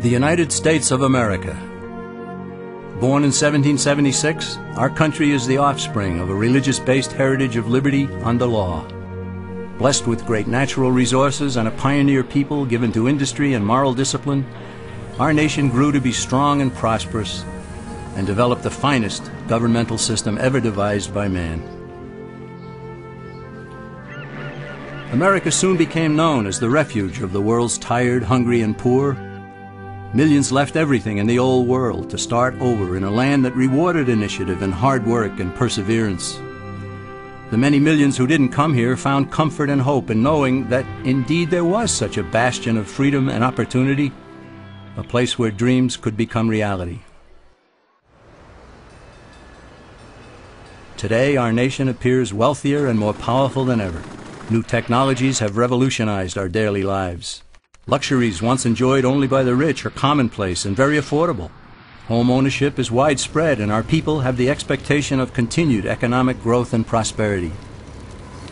The United States of America. Born in 1776, our country is the offspring of a religious-based heritage of liberty under law. Blessed with great natural resources and a pioneer people given to industry and moral discipline, our nation grew to be strong and prosperous and developed the finest governmental system ever devised by man. America soon became known as the refuge of the world's tired, hungry, and poor. Millions left everything in the old world to start over in a land that rewarded initiative and hard work and perseverance. The many millions who didn't come here found comfort and hope in knowing that indeed there was such a bastion of freedom and opportunity, a place where dreams could become reality. Today, our nation appears wealthier and more powerful than ever. New technologies have revolutionized our daily lives. Luxuries once enjoyed only by the rich are commonplace and very affordable. Home ownership is widespread, and our people have the expectation of continued economic growth and prosperity.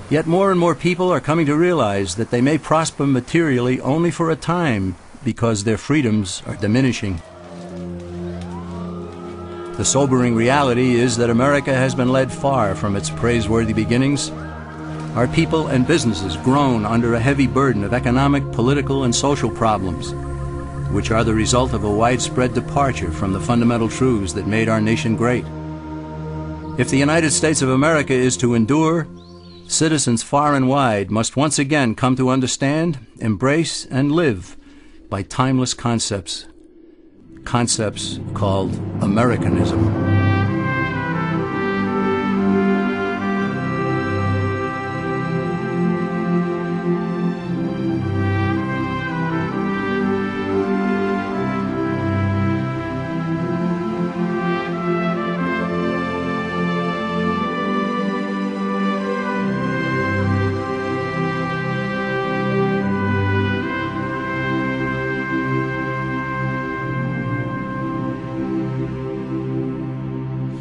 Yet more and more people are coming to realize that they may prosper materially only for a time because their freedoms are diminishing. The sobering reality is that America has been led far from its praiseworthy beginnings. Our people and businesses groan under a heavy burden of economic, political, and social problems, which are the result of a widespread departure from the fundamental truths that made our nation great. If the United States of America is to endure, citizens far and wide must once again come to understand, embrace, and live by timeless concepts called Americanism.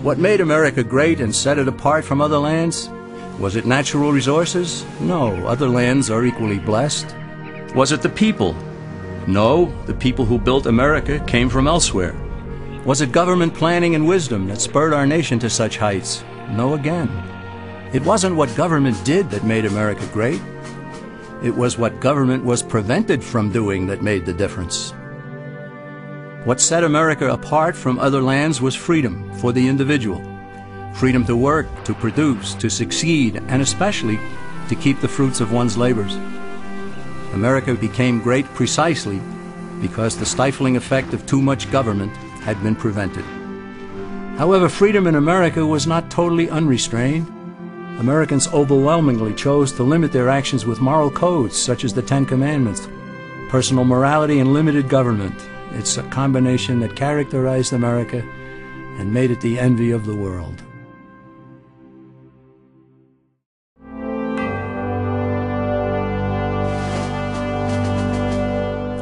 What made America great and set it apart from other lands? Was it natural resources? No, other lands are equally blessed. Was it the people? No, the people who built America came from elsewhere. Was it government planning and wisdom that spurred our nation to such heights? No again. It wasn't what government did that made America great. It was what government was prevented from doing that made the difference. What set America apart from other lands was freedom for the individual. Freedom to work, to produce, to succeed, and especially to keep the fruits of one's labors. America became great precisely because the stifling effect of too much government had been prevented. However, freedom in America was not totally unrestrained. Americans overwhelmingly chose to limit their actions with moral codes such as the Ten Commandments, personal morality, and limited government. It's a combination that characterized America and made it the envy of the world.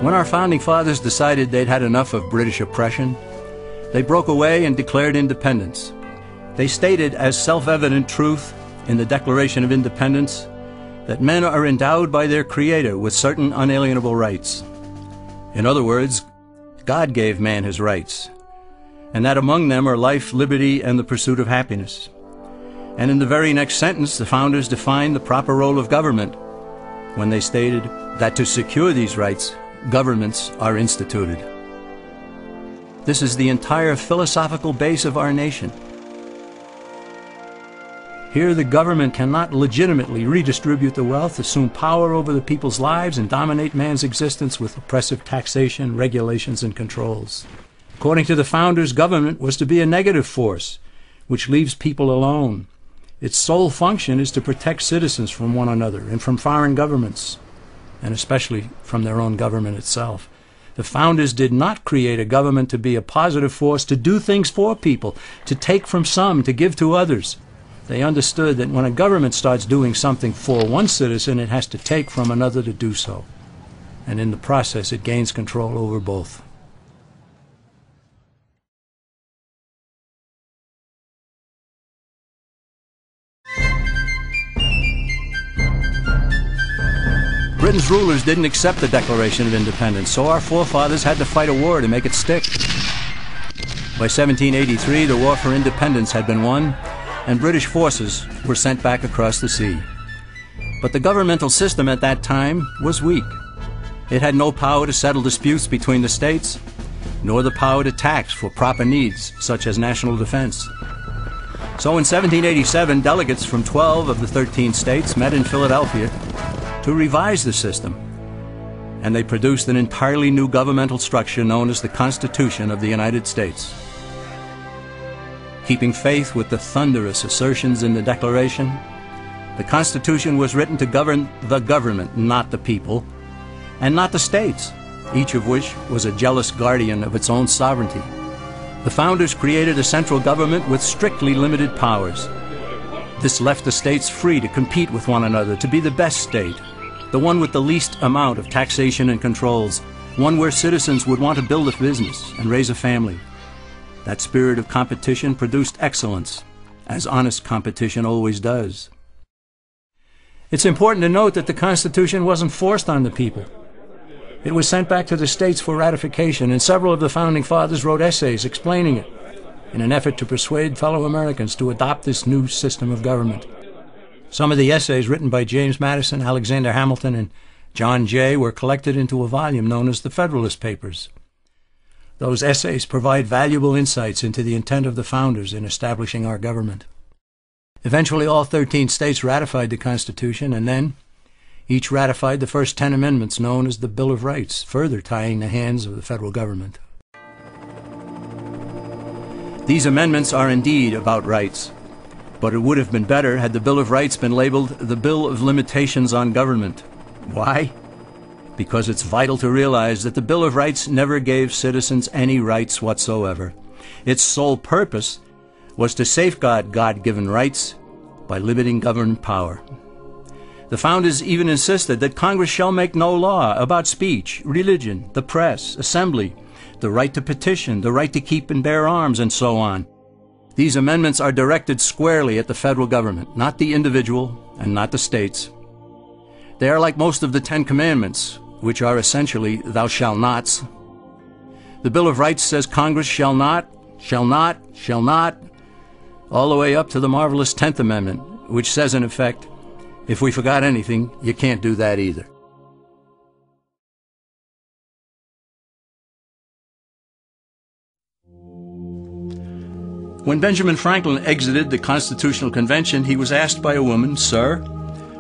When our founding fathers decided they'd had enough of British oppression, they broke away and declared independence. They stated as self-evident truth in the Declaration of Independence that men are endowed by their Creator with certain unalienable rights. In other words, God gave man his rights, and that among them are life, liberty, and the pursuit of happiness. And in the very next sentence, the founders defined the proper role of government when they stated that to secure these rights, governments are instituted. This is the entire philosophical base of our nation. Here, the government cannot legitimately redistribute the wealth, assume power over the people's lives, and dominate man's existence with oppressive taxation, regulations, and controls. According to the founders, government was to be a negative force, which leaves people alone. Its sole function is to protect citizens from one another and from foreign governments, and especially from their own government itself. The founders did not create a government to be a positive force, to do things for people, to take from some, to give to others. They understood that when a government starts doing something for one citizen, it has to take from another to do so. And in the process, it gains control over both. Britain's rulers didn't accept the Declaration of Independence, so our forefathers had to fight a war to make it stick. By 1783, the war for independence had been won, and British forces were sent back across the sea. But the governmental system at that time was weak. It had no power to settle disputes between the states, nor the power to tax for proper needs, such as national defense. So in 1787, delegates from 12 of the 13 states met in Philadelphia to revise the system, and they produced an entirely new governmental structure known as the Constitution of the United States. Keeping faith with the thunderous assertions in the Declaration, the Constitution was written to govern the government, not the people, and not the states, each of which was a jealous guardian of its own sovereignty. The founders created a central government with strictly limited powers. This left the states free to compete with one another to be the best state, the one with the least amount of taxation and controls, one where citizens would want to build a business and raise a family. That spirit of competition produced excellence, as honest competition always does. It's important to note that the Constitution wasn't forced on the people. It was sent back to the states for ratification, and several of the Founding Fathers wrote essays explaining it in an effort to persuade fellow Americans to adopt this new system of government. Some of the essays written by James Madison, Alexander Hamilton, and John Jay were collected into a volume known as the Federalist Papers. Those essays provide valuable insights into the intent of the founders in establishing our government. Eventually, all 13 states ratified the Constitution, and then each ratified the first 10 amendments known as the Bill of Rights, further tying the hands of the federal government. These amendments are indeed about rights, but it would have been better had the Bill of Rights been labeled the Bill of Limitations on Government. Why? Because it's vital to realize that the Bill of Rights never gave citizens any rights whatsoever. Its sole purpose was to safeguard God-given rights by limiting government power. The founders even insisted that Congress shall make no law about speech, religion, the press, assembly, the right to petition, the right to keep and bear arms, and so on. These amendments are directed squarely at the federal government, not the individual and not the states. They are like most of the 10 Commandments, which are essentially thou shalt nots. The Bill of Rights says Congress shall not, all the way up to the marvelous 10th Amendment, which says in effect, if we forgot anything, you can't do that either. When Benjamin Franklin exited the Constitutional Convention, he was asked by a woman, "Sir,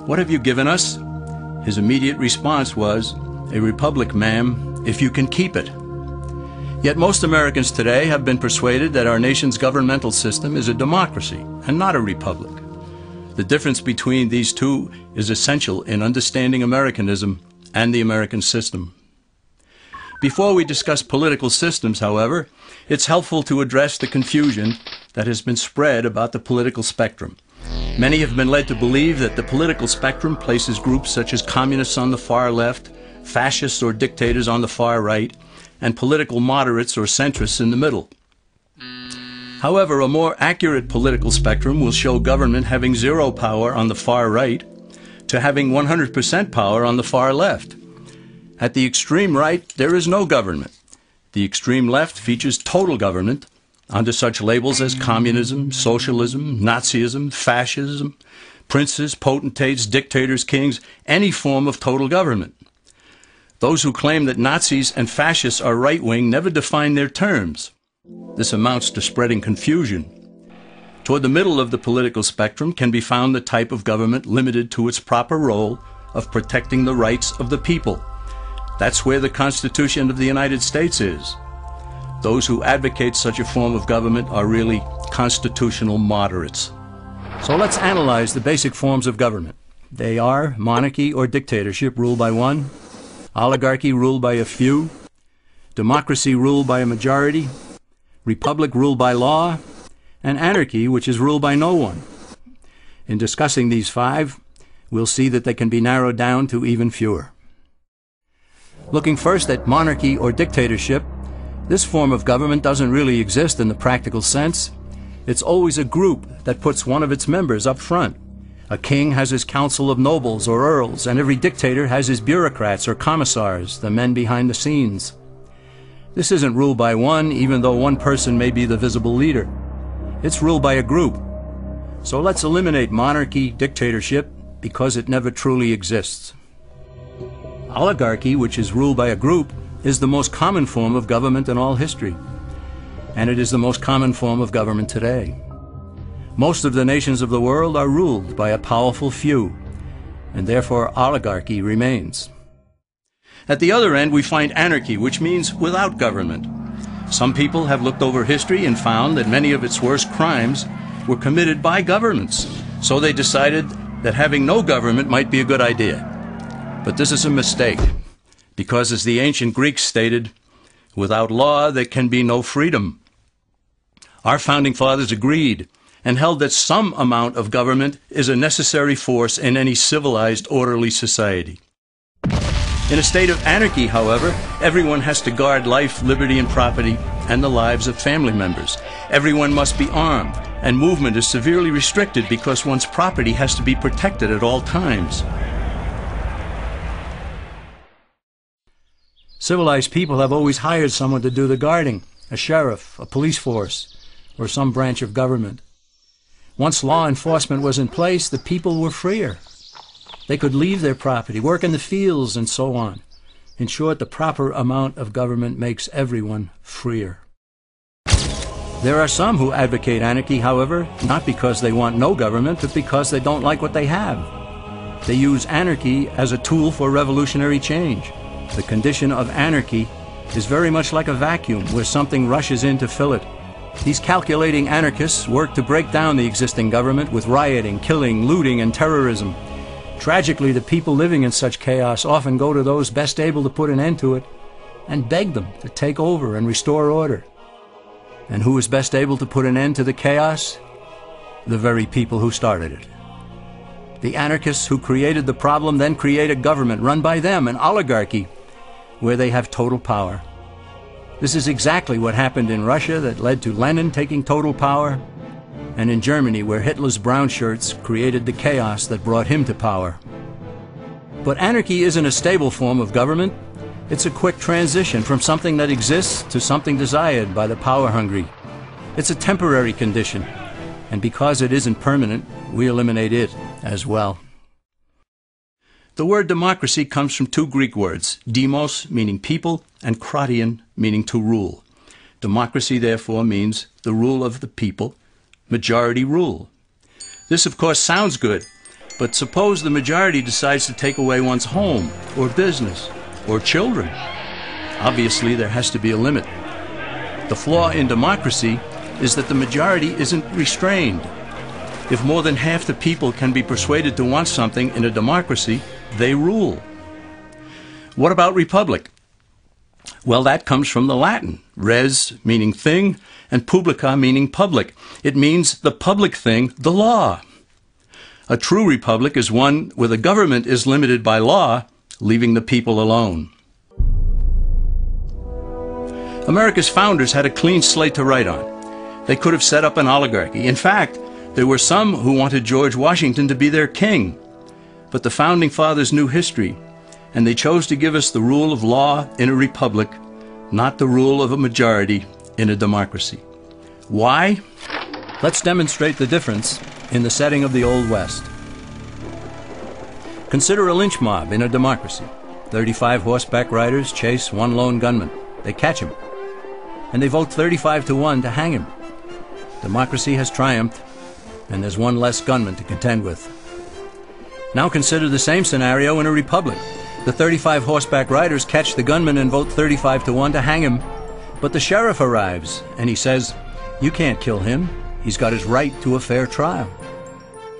what have you given us?" His immediate response was, "A republic, ma'am, if you can keep it." Yet most Americans today have been persuaded that our nation's governmental system is a democracy and not a republic. The difference between these two is essential in understanding Americanism and the American system. Before we discuss political systems, however, it's helpful to address the confusion that has been spread about the political spectrum. Many have been led to believe that the political spectrum places groups such as communists on the far left, fascists or dictators on the far right, and political moderates or centrists in the middle. However, a more accurate political spectrum will show government having 0 power on the far right to having 100% power on the far left. At the extreme right, there is no government. The extreme left features total government under such labels as communism, socialism, Nazism, fascism, princes, potentates, dictators, kings, any form of total government. Those who claim that Nazis and fascists are right-wing never define their terms. This amounts to spreading confusion. Toward the middle of the political spectrum can be found the type of government limited to its proper role of protecting the rights of the people. That's where the Constitution of the United States is. Those who advocate such a form of government are really constitutional moderates. So let's analyze the basic forms of government. They are monarchy or dictatorship ruled by one, oligarchy ruled by a few, democracy ruled by a majority, republic ruled by law, and anarchy, which is ruled by no one. In discussing these 5, we'll see that they can be narrowed down to even fewer. Looking first at monarchy or dictatorship, this form of government doesn't really exist in the practical sense. It's always a group that puts one of its members up front. A king has his council of nobles or earls, and every dictator has his bureaucrats or commissars, the men behind the scenes. This isn't ruled by one, even though one person may be the visible leader. It's ruled by a group. So let's eliminate monarchy, dictatorship, because it never truly exists. Oligarchy, which is ruled by a group, is the most common form of government in all history. And it is the most common form of government today. Most of the nations of the world are ruled by a powerful few, and therefore oligarchy remains. At the other end, we find anarchy, which means without government. Some people have looked over history and found that many of its worst crimes were committed by governments, so they decided that having no government might be a good idea. But this is a mistake, because as the ancient Greeks stated, without law there can be no freedom. Our founding fathers agreed and held that some amount of government is a necessary force in any civilized, orderly society. In a state of anarchy, however, everyone has to guard life, liberty, and property, and the lives of family members. Everyone must be armed, and movement is severely restricted because one's property has to be protected at all times. Civilized people have always hired someone to do the guarding, a sheriff, a police force, or some branch of government. Once law enforcement was in place, the people were freer. They could leave their property, work in the fields, and so on. In short, the proper amount of government makes everyone freer. There are some who advocate anarchy, however, not because they want no government, but because they don't like what they have. They use anarchy as a tool for revolutionary change. The condition of anarchy is very much like a vacuum where something rushes in to fill it. These calculating anarchists work to break down the existing government with rioting, killing, looting, and terrorism. Tragically, the people living in such chaos often go to those best able to put an end to it and beg them to take over and restore order. And who is best able to put an end to the chaos? The very people who started it. The anarchists who created the problem then create a government run by them, an oligarchy, where they have total power. This is exactly what happened in Russia that led to Lenin taking total power, and in Germany, where Hitler's brown shirts created the chaos that brought him to power. But anarchy isn't a stable form of government. It's a quick transition from something that exists to something desired by the power-hungry. It's a temporary condition, and because it isn't permanent, we eliminate it as well. The word democracy comes from two Greek words, demos, meaning people, and kratein, meaning to rule. Democracy, therefore, means the rule of the people, majority rule. This, of course, sounds good, but suppose the majority decides to take away one's home, or business, or children. Obviously, there has to be a limit. The flaw in democracy is that the majority isn't restrained. If more than half the people can be persuaded to want something in a democracy, they rule. What about republic? Well, that comes from the Latin, res meaning thing, and publica meaning public. It means the public thing, the law. A true republic is one where the government is limited by law, leaving the people alone. America's founders had a clean slate to write on. They could have set up an oligarchy. In fact, there were some who wanted George Washington to be their king. But the founding fathers knew history, and they chose to give us the rule of law in a republic, not the rule of a majority in a democracy. Why? Let's demonstrate the difference in the setting of the Old West. Consider a lynch mob in a democracy. 35 horseback riders chase one lone gunman. They catch him, and they vote 35-1 to hang him. Democracy has triumphed, and there's one less gunman to contend with. Now consider the same scenario in a republic. The 35 horseback riders catch the gunman and vote 35-1 to hang him. But the sheriff arrives, and he says, "You can't kill him. He's got his right to a fair trial."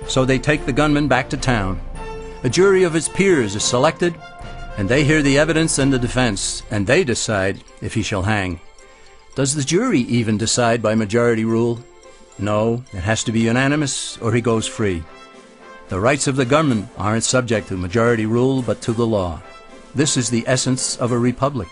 So they take the gunman back to town. A jury of his peers is selected, and they hear the evidence and the defense, and they decide if he shall hang. Does the jury even decide by majority rule? No, it has to be unanimous, or he goes free. The rights of the gunman aren't subject to majority rule, but to the law. This is the essence of a republic.